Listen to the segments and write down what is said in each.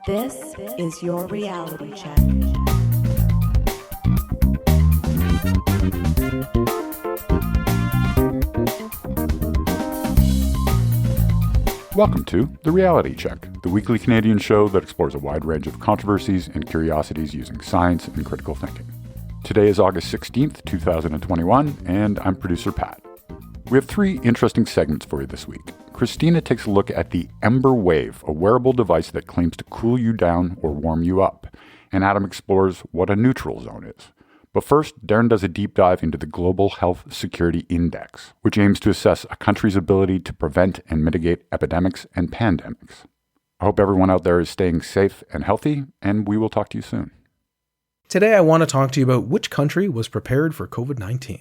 This is your reality check. Welcome to The Reality Check, the weekly Canadian show that explores a wide range of controversies and curiosities using science and critical thinking. Today is August 16th, 2021, and I'm producer Pat. We have three interesting segments for you this week. Cristina takes a look at the Embr Wave, a wearable device that claims to cool you down or warm you up. And Adam explores what a neutral zone is. But first, Darren does a deep dive into the Global Health Security Index, which aims to assess a country's ability to prevent and mitigate epidemics and pandemics. I hope everyone out there is staying safe and healthy, and we will talk to you soon. Today I want to talk to you about which country was prepared for COVID-19.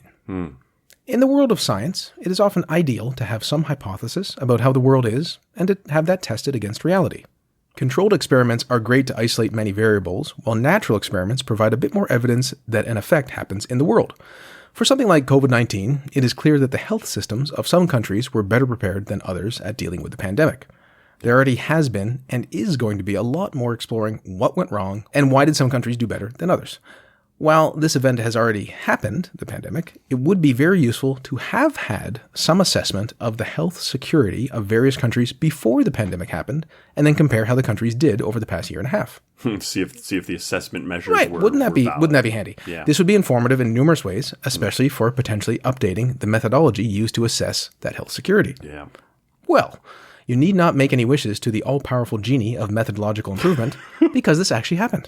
In the world of science, it is often ideal to have some hypothesis about how the world is and to have that tested against reality. Controlled experiments are great to isolate many variables, while natural experiments provide a bit more evidence that an effect happens in the world. For something like COVID-19, it is clear that the health systems of some countries were better prepared than others at dealing with the pandemic. There already has been and is going to be a lot more exploring what went wrong and why did some countries do better than others. While this event has already happened, the pandemic, it would be very useful to have had some assessment of the health security of various countries before the pandemic happened, and then compare how the countries did over the past year and a half. See if the assessment measures were wouldn't that be handy? Yeah. This would be informative in numerous ways, especially for potentially updating the methodology used to assess that health security. Yeah. Well, you need not make any wishes to the all-powerful genie of methodological improvement, because this actually happened.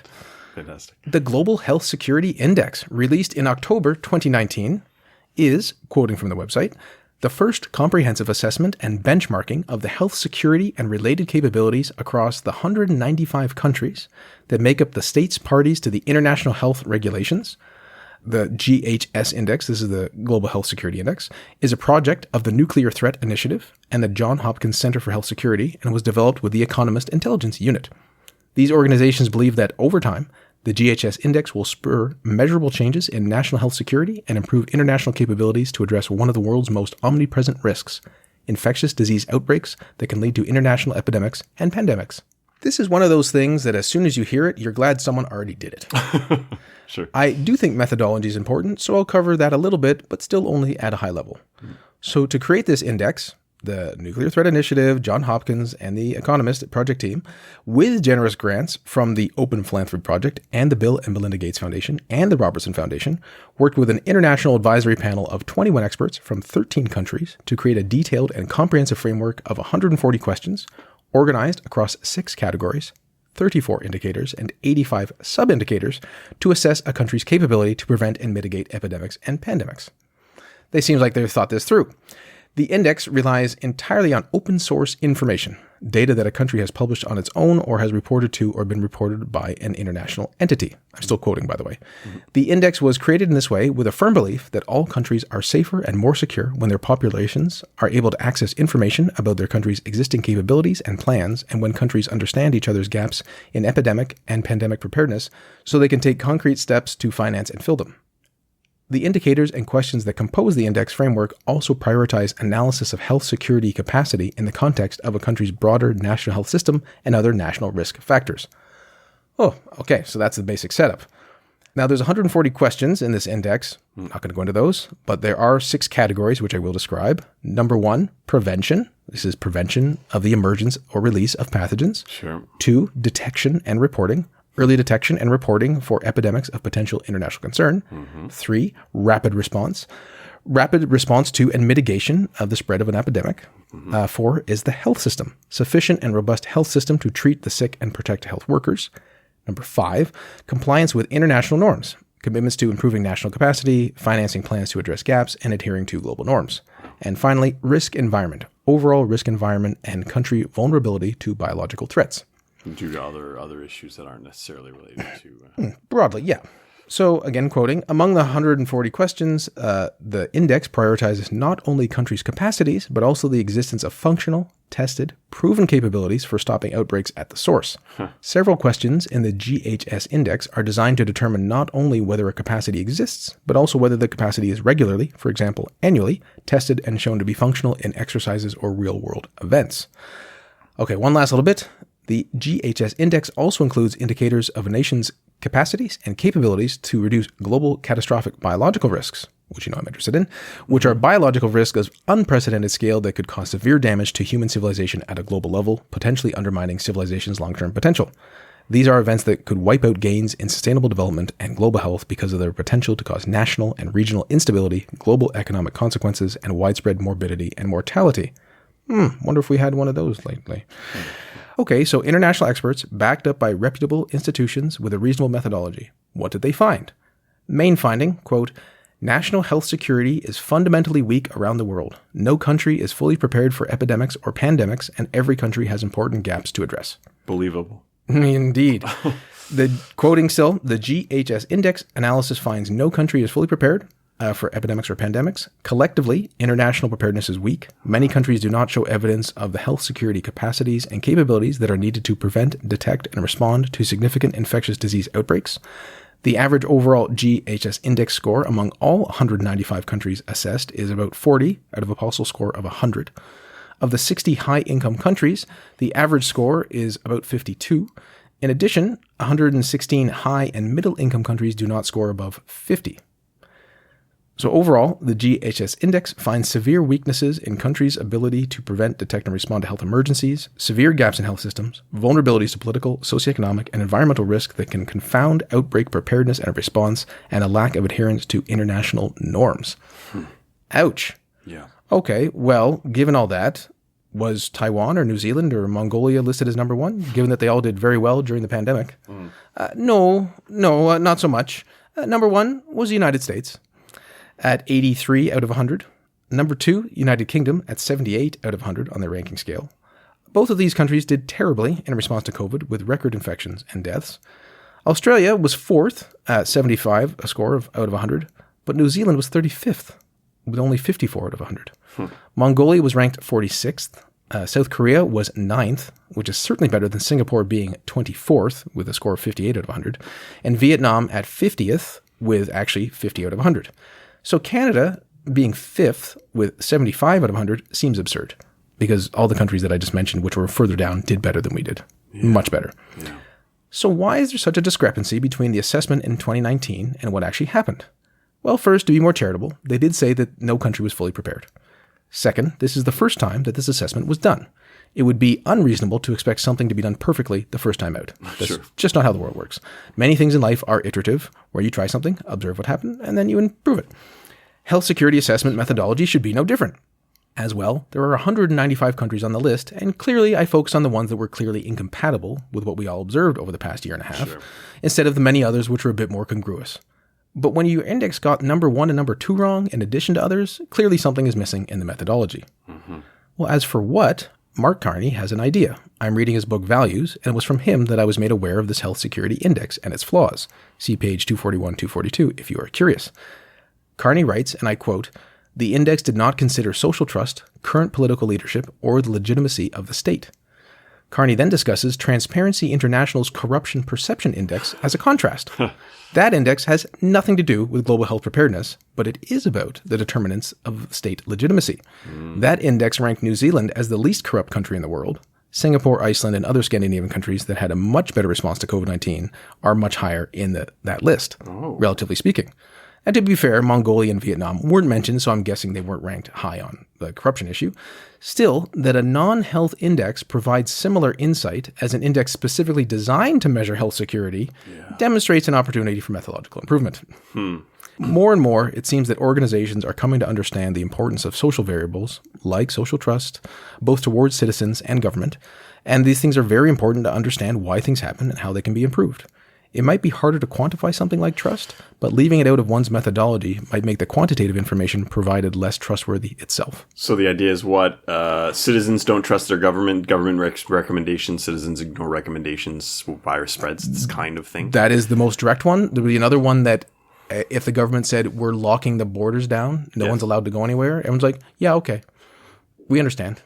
Fantastic. The Global Health Security Index, released in October 2019, is, quoting from the website, the first comprehensive assessment and benchmarking of the health security and related capabilities across the 195 countries that make up the states parties to the International Health Regulations. The GHS Index, this is the Global Health Security Index, is a project of the Nuclear Threat Initiative and the Johns Hopkins Center for Health Security and was developed with the Economist Intelligence Unit. These organizations believe that over time, the GHS Index will spur measurable changes in national health security and improve international capabilities to address one of the world's most omnipresent risks, infectious disease outbreaks that can lead to international epidemics and pandemics. This is one of those things that as soon as you hear it, you're glad someone already did it. Sure. I do think methodology is important, so I'll cover that a little bit, but still only at a high level. So to create this index, the Nuclear Threat Initiative, Johns Hopkins, and the Economist project team, with generous grants from the Open Philanthropy Project and the Bill and Melinda Gates Foundation and the Robertson Foundation, worked with an international advisory panel of 21 experts from 13 countries to create a detailed and comprehensive framework of 140 questions, organized across 6 categories, 34 indicators, and 85 sub-indicators to assess a country's capability to prevent and mitigate epidemics and pandemics. They seem like they've thought this through. The index relies entirely on open source information, data that a country has published on its own or has reported to or been reported by an international entity. I'm still quoting, by the way. The index was created in this way with a firm belief that all countries are safer and more secure when their populations are able to access information about their country's existing capabilities and plans, and when countries understand each other's gaps in epidemic and pandemic preparedness so they can take concrete steps to finance and fill them. The indicators and questions that compose the index framework also prioritize analysis of health security capacity in the context of a country's broader national health system and other national risk factors. Oh, okay, so that's the basic setup. Now, there's 140 questions in this index. I'm not going to go into those, but there are 6 categories which I will describe. Number 1, prevention. This is prevention of the emergence or release of pathogens. Sure. 2, detection and reporting. Early detection and reporting for epidemics of potential international concern. 3, rapid response. Rapid response to and mitigation of the spread of an epidemic. 4 is the health system. Sufficient and robust health system to treat the sick and protect health workers. Number 5, compliance with international norms. Commitments to improving national capacity, financing plans to address gaps, and adhering to global norms. And finally, risk environment. Overall risk environment and country vulnerability to biological threats. Due to other issues that aren't necessarily related to... Broadly, yeah. So, again, quoting, among the 140 questions, the index prioritizes not only countries' capacities, but also the existence of functional, tested, proven capabilities for stopping outbreaks at the source. Several questions in the GHS index are designed to determine not only whether a capacity exists, but also whether the capacity is regularly, for example, annually, tested and shown to be functional in exercises or real-world events. Okay, one last little bit. The GHS index also includes indicators of a nation's capacities and capabilities to reduce global catastrophic biological risks, which I'm interested in, which are biological risks of unprecedented scale that could cause severe damage to human civilization at a global level, potentially undermining civilization's long-term potential. These are events that could wipe out gains in sustainable development and global health because of their potential to cause national and regional instability, global economic consequences, and widespread morbidity and mortality. Wonder if we had one of those lately. Okay, so international experts backed up by reputable institutions with a reasonable methodology. What did they find? Main finding, quote, national health security is fundamentally weak around the world. No country is fully prepared for epidemics or pandemics, and every country has important gaps to address. Believable. Indeed. Quoting still, the GHS index analysis finds no country is fully prepared for epidemics or pandemics. Collectively, international preparedness is weak. Many countries do not show evidence of the health security capacities and capabilities that are needed to prevent, detect, and respond to significant infectious disease outbreaks. The average overall GHS index score among all 195 countries assessed is about 40 out of a possible score of 100. Of the 60 high-income countries, the average score is about 52. In addition, 116 high and middle-income countries do not score above 50. So overall, the GHS index finds severe weaknesses in countries' ability to prevent, detect, and respond to health emergencies, severe gaps in health systems, vulnerabilities to political, socioeconomic, and environmental risk that can confound outbreak preparedness and response, and a lack of adherence to international norms. Ouch. Yeah. Okay, well, given all that, was Taiwan or New Zealand or Mongolia listed as number one, given that they all did very well during the pandemic? No, not so much. Number one was the United States at 83 out of 100. Number two, United Kingdom at 78 out of 100 on their ranking scale. Both of these countries did terribly in response to COVID with record infections and deaths. Australia was fourth at 75, a score of out of 100, but New Zealand was 35th with only 54 out of 100. Mongolia was ranked 46th. South Korea was 9th, which is certainly better than Singapore being 24th with a score of 58 out of 100, and Vietnam at 50th with actually 50 out of 100. So Canada being 5th with 75 out of 100 seems absurd because all the countries that I just mentioned, which were further down, did better than we did. Yeah. Much better. Yeah. So why is there such a discrepancy between the assessment in 2019 and what actually happened? Well, first, to be more charitable, they did say that no country was fully prepared. Second, this is the first time that this assessment was done. It would be unreasonable to expect something to be done perfectly the first time out. That's just not how the world works. Many things in life are iterative, where you try something, observe what happened, and then you improve it. Health security assessment methodology should be no different. As well, there are 195 countries on the list, and clearly I focused on the ones that were clearly incompatible with what we all observed over the past year and a half, instead of the many others which were a bit more congruous. But when your index got number 1 and number 2 wrong, in addition to others, clearly something is missing in the methodology. Well, as for what, Mark Carney has an idea. I'm reading his book Values, and it was from him that I was made aware of this health security index and its flaws. See page 241, 242 if you are curious. Carney writes, and I quote, "The index did not consider social trust, current political leadership, or the legitimacy of the state." Carney then discusses Transparency International's Corruption Perception Index as a contrast. That index has nothing to do with global health preparedness, but it is about the determinants of state legitimacy. That index ranked New Zealand as the least corrupt country in the world. Singapore, Iceland, and other Scandinavian countries that had a much better response to COVID-19 are much higher in that list, relatively speaking. And to be fair, Mongolia and Vietnam weren't mentioned, so I'm guessing they weren't ranked high on the corruption issue. Still, that a non-health index provides similar insight as an index specifically designed to measure health security demonstrates an opportunity for methodological improvement. More and more, it seems that organizations are coming to understand the importance of social variables, like social trust, both towards citizens and government, and these things are very important to understand why things happen and how they can be improved. It might be harder to quantify something like trust, but leaving it out of one's methodology might make the quantitative information provided less trustworthy itself. So the idea is what? Citizens don't trust their government recommendations, citizens ignore recommendations, virus spreads, this kind of thing. That is the most direct one. There would be another one that if the government said, we're locking the borders down, no one's allowed to go anywhere, everyone's like, yeah, okay, we understand.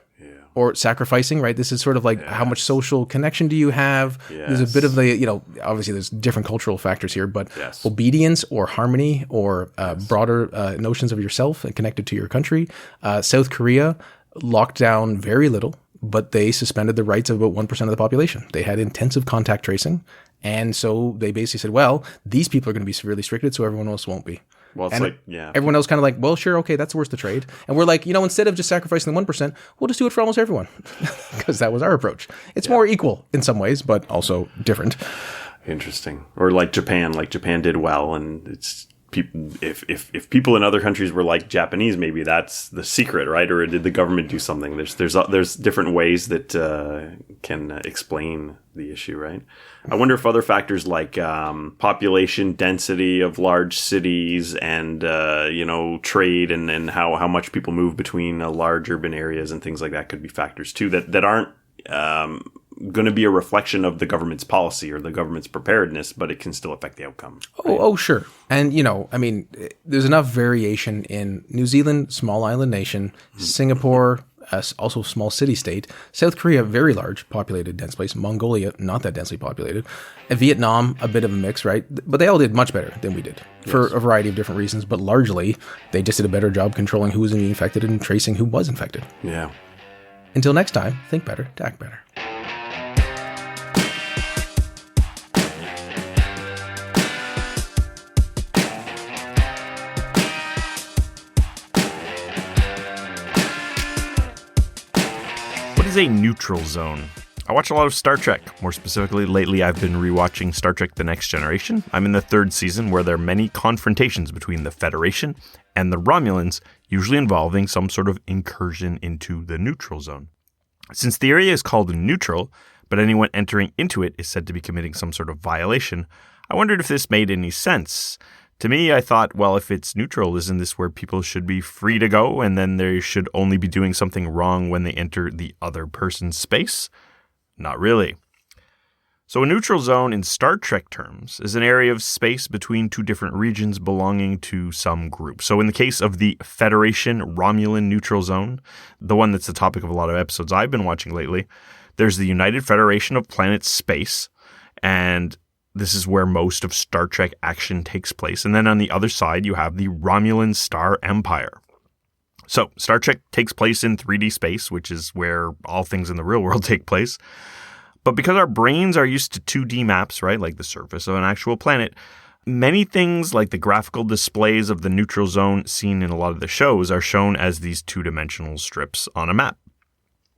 Or sacrificing, right? This is sort of like how much social connection do you have? There's a bit of the, obviously there's different cultural factors here, but obedience or harmony or broader notions of yourself and connected to your country. South Korea locked down very little, but they suspended the rights of about 1% of the population. They had intensive contact tracing. And so they basically said, well, these people are going to be severely restricted, so everyone else won't be. Well, it's and like, yeah. Everyone else kind of like, well, sure, okay, that's worth the trade. And we're like, instead of just sacrificing the 1%, we'll just do it for almost everyone. Because that was our approach. It's more equal in some ways, but also different. Interesting. Or like Japan did well, and it's people. If people in other countries were like Japanese, maybe that's the secret, right? Or did the government do something? There's different ways that can explain the issue, right? I wonder if other factors like population density of large cities and trade and how much people move between large urban areas and things like that could be factors too that aren't going to be a reflection of the government's policy or the government's preparedness, but it can still affect the outcome. Right? Oh, sure. And, there's enough variation in New Zealand, small island nation, Singapore, also small city state, South Korea, very large, populated, dense place, Mongolia, not that densely populated, and Vietnam, a bit of a mix, right? But they all did much better than we did for a variety of different reasons, but largely they just did a better job controlling who was being infected and tracing who was infected. Yeah. Until next time, think better, to act better. Is a neutral zone. I watch a lot of Star Trek. More specifically, lately I've been rewatching Star Trek The Next Generation. I'm in the 3rd season where there are many confrontations between the Federation and the Romulans, usually involving some sort of incursion into the neutral zone. Since the area is called neutral, but anyone entering into it is said to be committing some sort of violation, I wondered if this made any sense. To me, I thought, well, if it's neutral, isn't this where people should be free to go, and then they should only be doing something wrong when they enter the other person's space? Not really. So a neutral zone in Star Trek terms is an area of space between two different regions belonging to some group. So in the case of the Federation Romulan neutral zone, the one that's the topic of a lot of episodes I've been watching lately, there's the United Federation of Planets Space, and this is where most of Star Trek action takes place. And then on the other side, you have the Romulan Star Empire. So Star Trek takes place in 3D space, which is where all things in the real world take place. But because our brains are used to 2D maps, right, like the surface of an actual planet, many things like the graphical displays of the neutral zone seen in a lot of the shows are shown as these 2-dimensional strips on a map.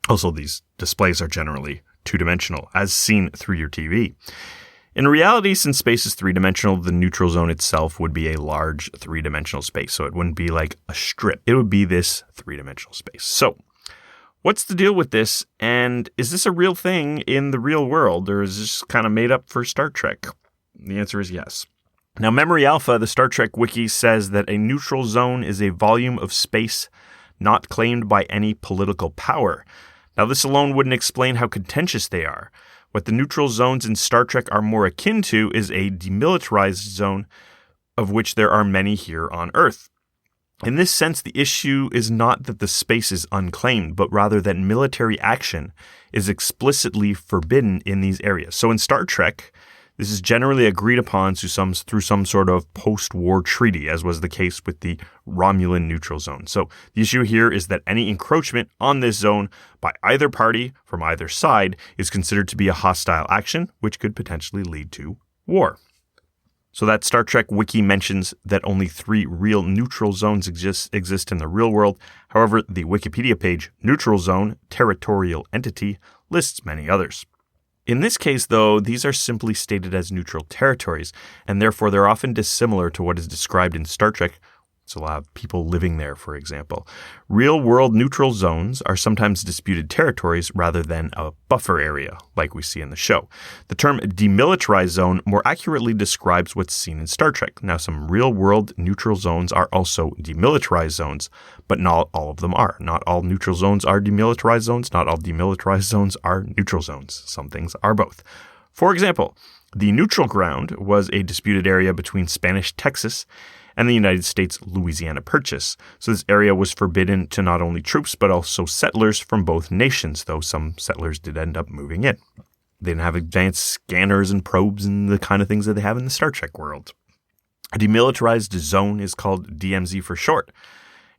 Also, these displays are generally 2-dimensional, as seen through your TV. In reality, since space is 3-dimensional, the neutral zone itself would be a large 3-dimensional space. So it wouldn't be like a strip. It would be this 3-dimensional space. So what's the deal with this? And is this a real thing in the real world, or is this kind of made up for Star Trek? The answer is yes. Now, Memory Alpha, the Star Trek wiki, says that a neutral zone is a volume of space not claimed by any political power. Now, this alone wouldn't explain how contentious they are. What the neutral zones in Star Trek are more akin to is a demilitarized zone, of which there are many here on Earth. In this sense, the issue is not that the space is unclaimed, but rather that military action is explicitly forbidden in these areas. So in Star Trek, this is generally agreed upon through some sort of post-war treaty, as was the case with the Romulan neutral zone. So the issue here is that any encroachment on this zone by either party from either side is considered to be a hostile action, which could potentially lead to war. So that Star Trek wiki mentions that only 3 real neutral zones exist in the real world. However, the Wikipedia page, Neutral Zone, Territorial Entity, lists many others. In this case, though, these are simply stated as neutral territories, and therefore they're often dissimilar to what is described in Star Trek. So a lot of people living there, for example. Real-world neutral zones are sometimes disputed territories rather than a buffer area, like we see in the show. The term demilitarized zone more accurately describes what's seen in Star Trek. Now, some real-world neutral zones are also demilitarized zones, but not all of them are. Not all neutral zones are demilitarized zones. Not all demilitarized zones are neutral zones. Some things are both. For example, the neutral ground was a disputed area between Spanish Texas and the United States Louisiana Purchase. So this area was forbidden to not only troops, but also settlers from both nations, though some settlers did end up moving in. They didn't have advanced scanners and probes and the kind of things that they have in the Star Trek world. A demilitarized zone is called DMZ for short.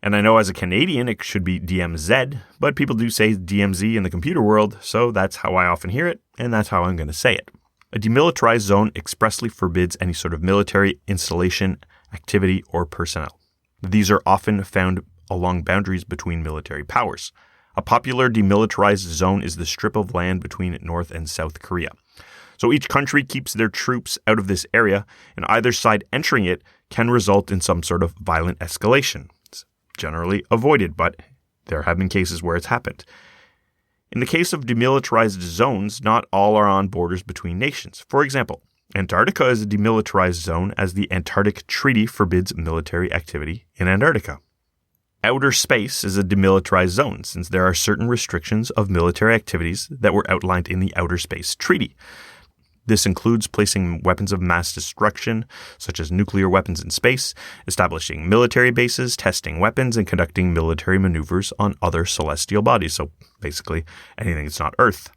And I know as a Canadian, it should be DMZ, but people do say DMZ in the computer world, so that's how I often hear it, and that's how I'm going to say it. A demilitarized zone expressly forbids any sort of military installation, activity, or personnel. These are often found along boundaries between military powers. A popular demilitarized zone is the strip of land between North and South Korea. So each country keeps their troops out of this area, and either side entering it can result in some sort of violent escalation. It's generally avoided, but there have been cases where it's happened. In the case of demilitarized zones, not all are on borders between nations. For example, Antarctica is a demilitarized zone as the Antarctic Treaty forbids military activity in Antarctica. Outer space is a demilitarized zone since there are certain restrictions of military activities that were outlined in the Outer Space Treaty. This includes placing weapons of mass destruction, such as nuclear weapons in space, establishing military bases, testing weapons, and conducting military maneuvers on other celestial bodies, so basically anything that's not Earth.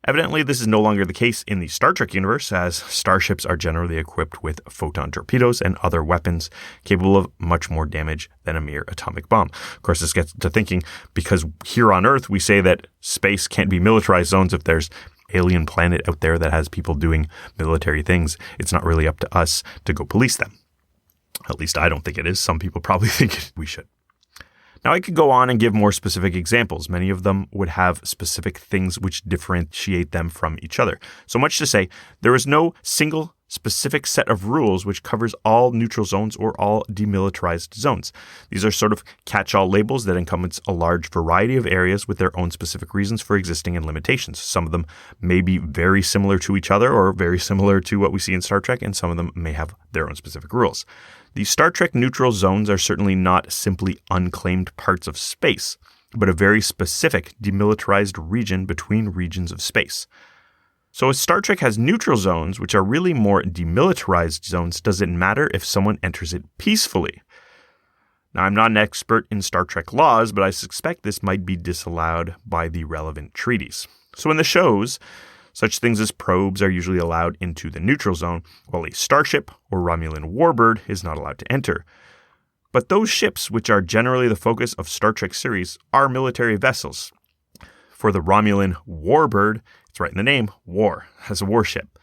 Evidently, this is no longer the case in the Star Trek universe, as starships are generally equipped with photon torpedoes and other weapons capable of much more damage than a mere atomic bomb. Of course, this gets to thinking, because here on Earth, we say that space can't be militarized zones if there's alien planet out there that has people doing military things. It's not really up to us to go police them. At least I don't think it is. Some people probably think we should. Now, I could go on and give more specific examples. Many of them would have specific things which differentiate them from each other. So much to say, there is no single specific set of rules which covers all neutral zones or all demilitarized zones. These are sort of catch-all labels that encompass a large variety of areas with their own specific reasons for existing and limitations. Some of them may be very similar to each other or very similar to what we see in Star Trek, and some of them may have their own specific rules. The Star Trek neutral zones are certainly not simply unclaimed parts of space, but a very specific demilitarized region between regions of space. So if Star Trek has neutral zones, which are really more demilitarized zones, does it matter if someone enters it peacefully? Now, I'm not an expert in Star Trek laws, but I suspect this might be disallowed by the relevant treaties. So in the shows, such things as probes are usually allowed into the neutral zone, while a starship or Romulan warbird is not allowed to enter. But those ships, which are generally the focus of Star Trek series, are military vessels. For the Romulan warbird, it's right in the name, war, as a warship.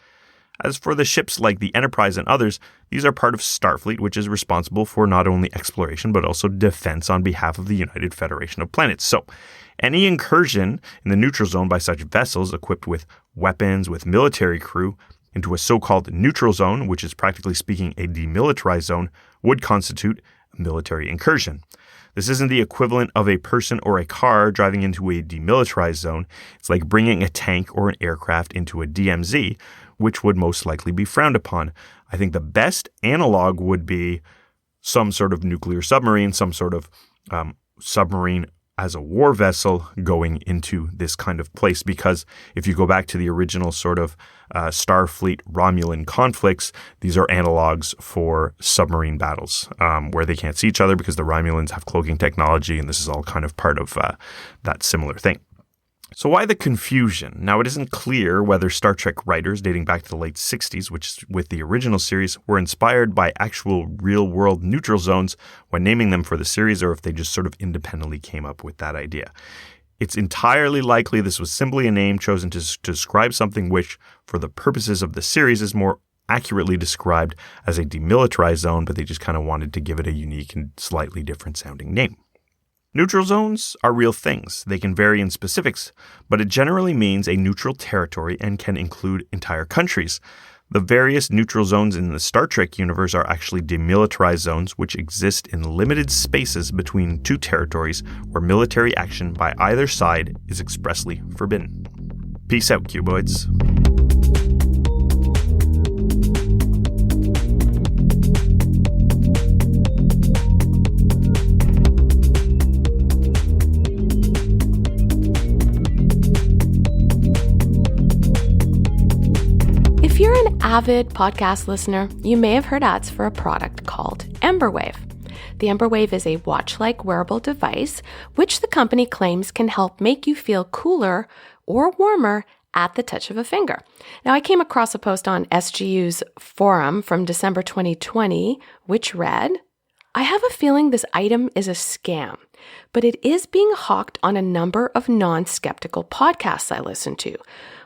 As for the ships like the Enterprise and others, these are part of Starfleet, which is responsible for not only exploration, but also defense on behalf of the United Federation of Planets. So, any incursion in the neutral zone by such vessels equipped with weapons, with military crew, into a so-called neutral zone, which is practically speaking a demilitarized zone, would constitute a military incursion. This isn't the equivalent of a person or a car driving into a demilitarized zone. It's like bringing a tank or an aircraft into a DMZ, which would most likely be frowned upon. I think the best analog would be some sort of nuclear submarine, some sort of submarine as a war vessel going into this kind of place. Because if you go back to the original sort of Starfleet Romulan conflicts, these are analogs for submarine battles where they can't see each other because the Romulans have cloaking technology, and this is all kind of part of that similar thing. So why the confusion? Now, it isn't clear whether Star Trek writers dating back to the late 60s, which is with the original series, were inspired by actual real-world neutral zones when naming them for the series, or if they just sort of independently came up with that idea. It's entirely likely this was simply a name chosen to describe something which, for the purposes of the series, is more accurately described as a demilitarized zone, but they just kind of wanted to give it a unique and slightly different sounding name. Neutral zones are real things. They can vary in specifics, but it generally means a neutral territory and can include entire countries. The various neutral zones in the Star Trek universe are actually demilitarized zones which exist in limited spaces between two territories where military action by either side is expressly forbidden. Peace out, cuboids. If you're an avid podcast listener, you may have heard ads for a product called Embr Wave. The Embr Wave is a watch-like wearable device, which the company claims can help make you feel cooler or warmer at the touch of a finger. Now, I came across a post on SGU's forum from December 2020, which read, I have a feeling this item is a scam, but it is being hawked on a number of non-skeptical podcasts I listen to.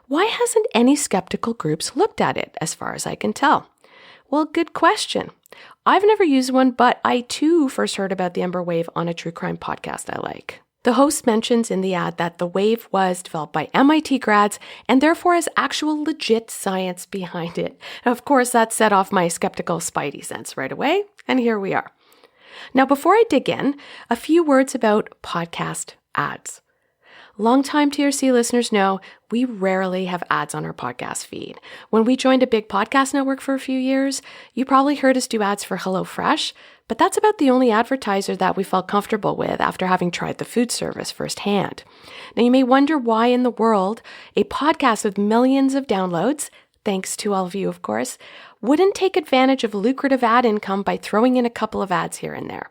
Why hasn't any skeptical groups looked at it, as far as I can tell? Well, good question. I've never used one, but I too first heard about the Embr Wave on a true crime podcast I like. The host mentions in the ad that the Wave was developed by MIT grads and therefore has actual legit science behind it. Of course, that set off my skeptical spidey sense right away, and here we are. Now, before I dig in, a few words about podcast ads. Longtime TRC listeners know we rarely have ads on our podcast feed. When we joined a big podcast network for a few years, you probably heard us do ads for HelloFresh, but that's about the only advertiser that we felt comfortable with after having tried the food service firsthand. Now, you may wonder why in the world a podcast with millions of downloads, thanks to all of you, of course, wouldn't take advantage of lucrative ad income by throwing in a couple of ads here and there.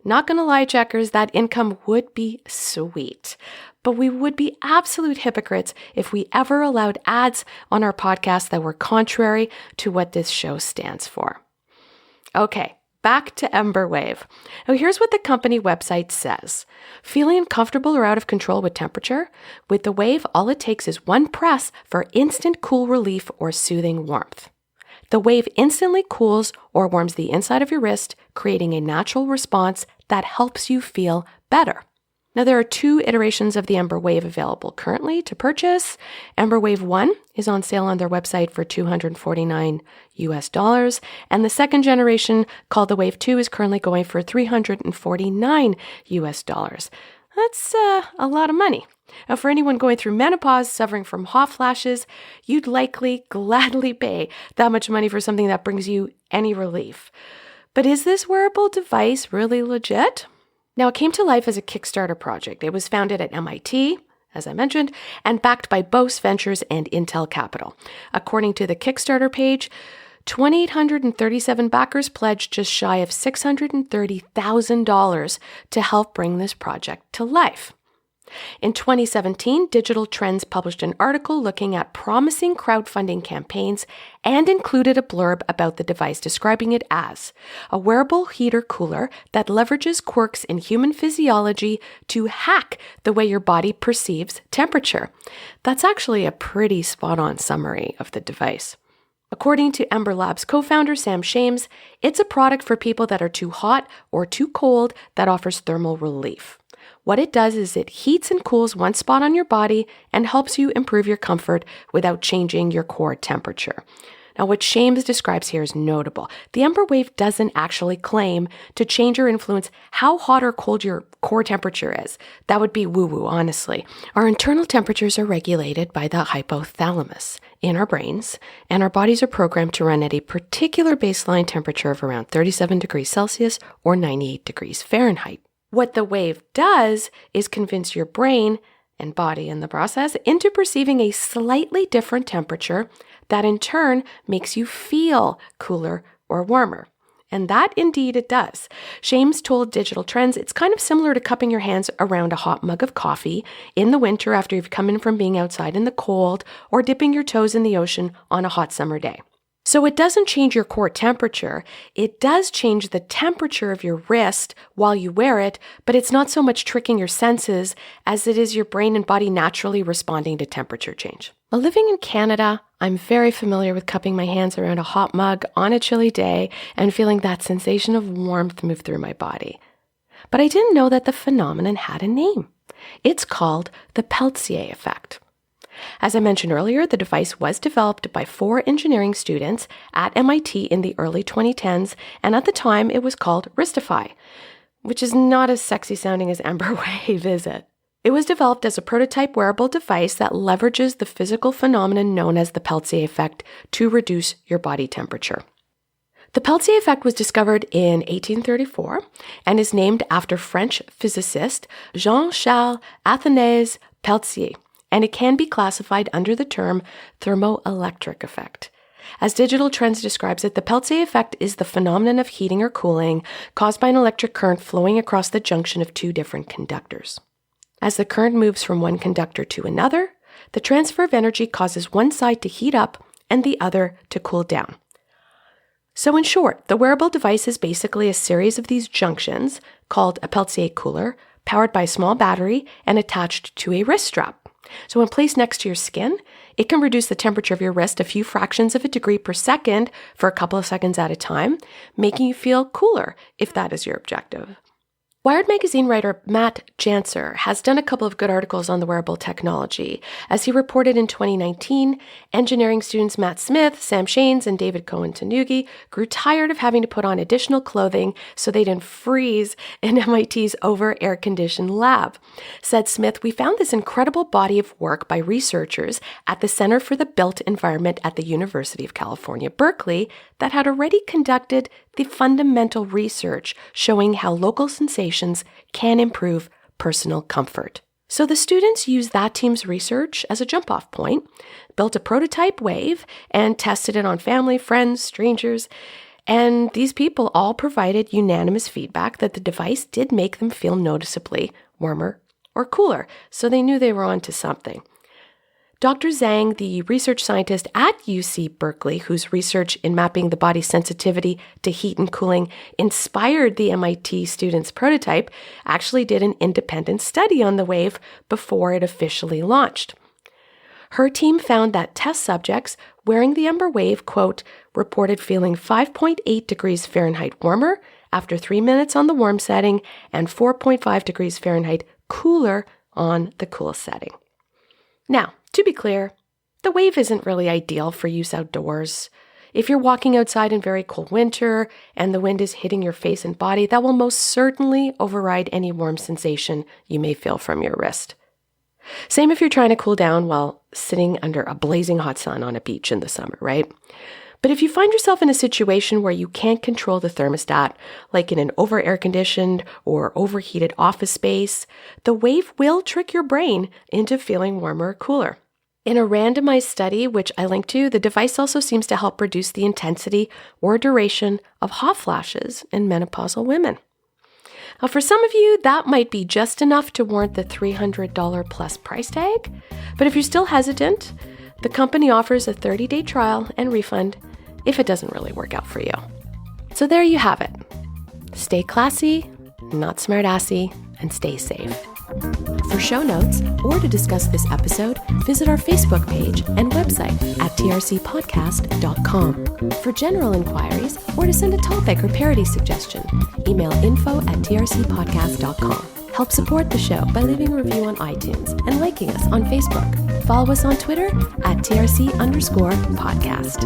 Not gonna lie, checkers, that income would be sweet. But we would be absolute hypocrites if we ever allowed ads on our podcast that were contrary to what this show stands for. Okay, back to Embr Wave. Now here's what the company website says. Feeling uncomfortable or out of control with temperature? With the Wave, all it takes is one press for instant cool relief or soothing warmth. The Wave instantly cools or warms the inside of your wrist, creating a natural response that helps you feel better. Now, there are 2 iterations of the Embr Wave available currently to purchase. Embr Wave 1 is on sale on their website for $249, and the second generation, called the Wave 2, is currently going for $349. That's a lot of money. Now, for anyone going through menopause, suffering from hot flashes, you'd likely gladly pay that much money for something that brings you any relief. But is this wearable device really legit? Now, it came to life as a Kickstarter project. It was founded at MIT, as I mentioned, and backed by Bose Ventures and Intel Capital. According to the Kickstarter page, 2,837 backers pledged just shy of $630,000 to help bring this project to life. In 2017, Digital Trends published an article looking at promising crowdfunding campaigns and included a blurb about the device describing it as a wearable heater-cooler that leverages quirks in human physiology to hack the way your body perceives temperature. That's actually a pretty spot-on summary of the device. According to Embr Labs co-founder Sam Shames, it's a product for people that are too hot or too cold that offers thermal relief. What it does is it heats and cools one spot on your body and helps you improve your comfort without changing your core temperature. Now, what Shames describes here is notable. The Embr Wave doesn't actually claim to change or influence how hot or cold your core temperature is. That would be woo-woo, honestly. Our internal temperatures are regulated by the hypothalamus in our brains, and our bodies are programmed to run at a particular baseline temperature of around 37 degrees Celsius or 98 degrees Fahrenheit. What the Wave does is convince your brain and body in the process into perceiving a slightly different temperature that in turn makes you feel cooler or warmer. And that indeed it does. Shames told Digital Trends it's kind of similar to cupping your hands around a hot mug of coffee in the winter after you've come in from being outside in the cold, or dipping your toes in the ocean on a hot summer day. So it doesn't change your core temperature. It does change the temperature of your wrist while you wear it, but it's not so much tricking your senses as it is your brain and body naturally responding to temperature change. While living in Canada, I'm very familiar with cupping my hands around a hot mug on a chilly day and feeling that sensation of warmth move through my body. But I didn't know that the phenomenon had a name. It's called the Peltier effect. As I mentioned earlier, the device was developed by 4 engineering students at MIT in the early 2010s, and at the time it was called Wristify, which is not as sexy sounding as Embr Wave, is it? It was developed as a prototype wearable device that leverages the physical phenomenon known as the Peltier effect to reduce your body temperature. The Peltier effect was discovered in 1834 and is named after French physicist Jean-Charles Athanase Peltier, and it can be classified under the term thermoelectric effect. As Digital Trends describes it, the Peltier effect is the phenomenon of heating or cooling caused by an electric current flowing across the junction of 2 different conductors. As the current moves from one conductor to another, the transfer of energy causes one side to heat up and the other to cool down. So in short, the wearable device is basically a series of these junctions called a Peltier cooler, powered by a small battery and attached to a wrist strap. So when placed next to your skin, it can reduce the temperature of your wrist a few fractions of a degree per second for a couple of seconds at a time, making you feel cooler if that is your objective. Wired magazine writer Matt Janser has done a couple of good articles on the wearable technology. As he reported in 2019, engineering students Matt Smith, Sam Shanes, and David Cohen-Tanugi grew tired of having to put on additional clothing so they didn't freeze in MIT's over-air-conditioned lab. Said Smith, "We found this incredible body of work by researchers at the Center for the Built Environment at the University of California, Berkeley, that had already conducted the fundamental research showing how local sensations can improve personal comfort." So the students used that team's research as a jump-off point, built a prototype Wave, and tested it on family, friends, strangers. And these people all provided unanimous feedback that the device did make them feel noticeably warmer or cooler. So they knew they were onto something. Dr. Zhang, the research scientist at UC Berkeley, whose research in mapping the body's sensitivity to heat and cooling inspired the MIT students' prototype, actually did an independent study on the Wave before it officially launched. Her team found that test subjects wearing the Embr Wave, quote, reported feeling 5.8 degrees Fahrenheit warmer after 3 minutes on the warm setting and 4.5 degrees Fahrenheit cooler on the cool setting. Now, to be clear, the Wave isn't really ideal for use outdoors. If you're walking outside in very cold winter and the wind is hitting your face and body, that will most certainly override any warm sensation you may feel from your wrist. Same if you're trying to cool down while sitting under a blazing hot sun on a beach in the summer, right? But if you find yourself in a situation where you can't control the thermostat, like in an over-air-conditioned or overheated office space, the Wave will trick your brain into feeling warmer or cooler. In a randomized study, which I linked to, the device also seems to help reduce the intensity or duration of hot flashes in menopausal women. Now, for some of you, that might be just enough to warrant the $300 plus price tag. But if you're still hesitant, the company offers a 30-day trial and refund if it doesn't really work out for you. So there you have it. Stay classy, not smartassy, and stay safe. For show notes or to discuss this episode, visit our Facebook page and website at trcpodcast.com. For general inquiries or to send a topic or parody suggestion, email info@trcpodcast.com. Help support the show by leaving a review on iTunes and liking us on Facebook. Follow us on Twitter @TRC_podcast.